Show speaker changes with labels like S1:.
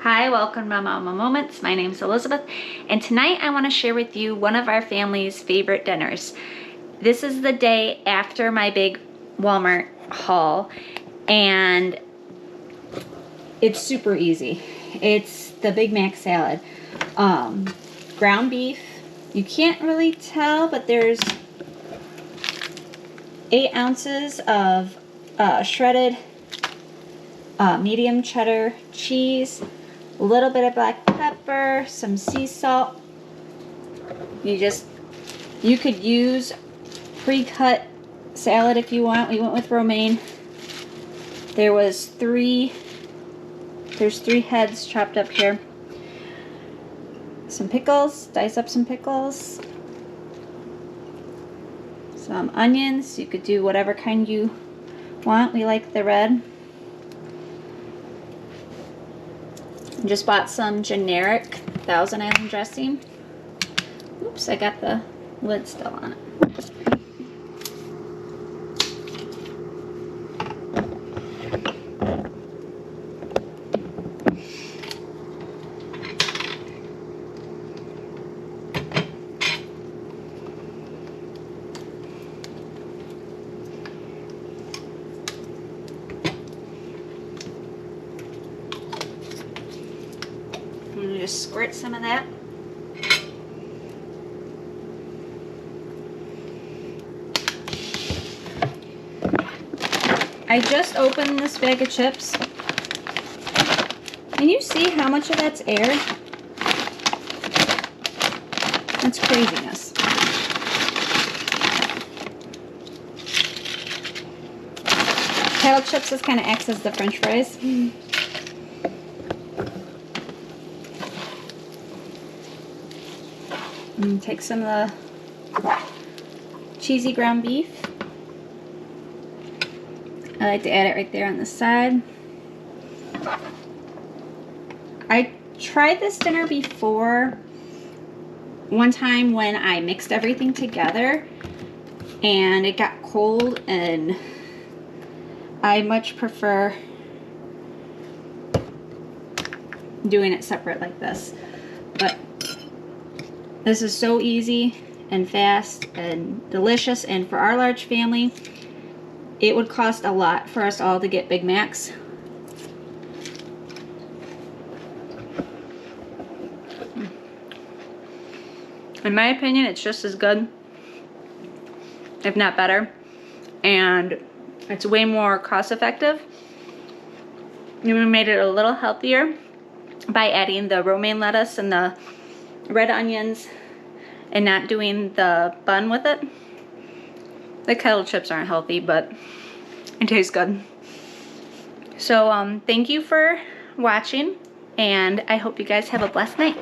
S1: Hi, welcome to Mama Moments. My name's Elizabeth, and tonight I want to share with you one of our family's favorite dinners. This is the day after my big Walmart haul, and it's super easy. It's the Big Mac salad. Ground beef. You can't really tell, but there's 8 ounces of shredded medium cheddar cheese, a little bit of black pepper, some sea salt. You could use pre-cut salad if you want. We went with romaine. There's 3 heads chopped up here. Some pickles, dice up some pickles. Some onions, you could do whatever kind you want. We like the red. Just bought some generic Thousand Island dressing. Oops, I got the lid still on it. I'm going to just squirt some of that. I just opened this bag of chips. Can you see how much of that's air? That's craziness. Kettle chips just kind of acts as the French fries. And take some of the cheesy ground beef. I like to add it right there on the side. I tried this dinner before one time when I mixed everything together and it got cold, and I much prefer doing it separate like this. But this is so easy and fast and delicious, and for our large family, it would cost a lot for us all to get Big Macs. In my opinion, it's just as good, if not better, and it's way more cost effective. And we made it a little healthier by adding the romaine lettuce and the red onions and not doing the bun with it. The kettle chips aren't healthy, but it tastes good. So thank you for watching, and I hope you guys have a blessed night.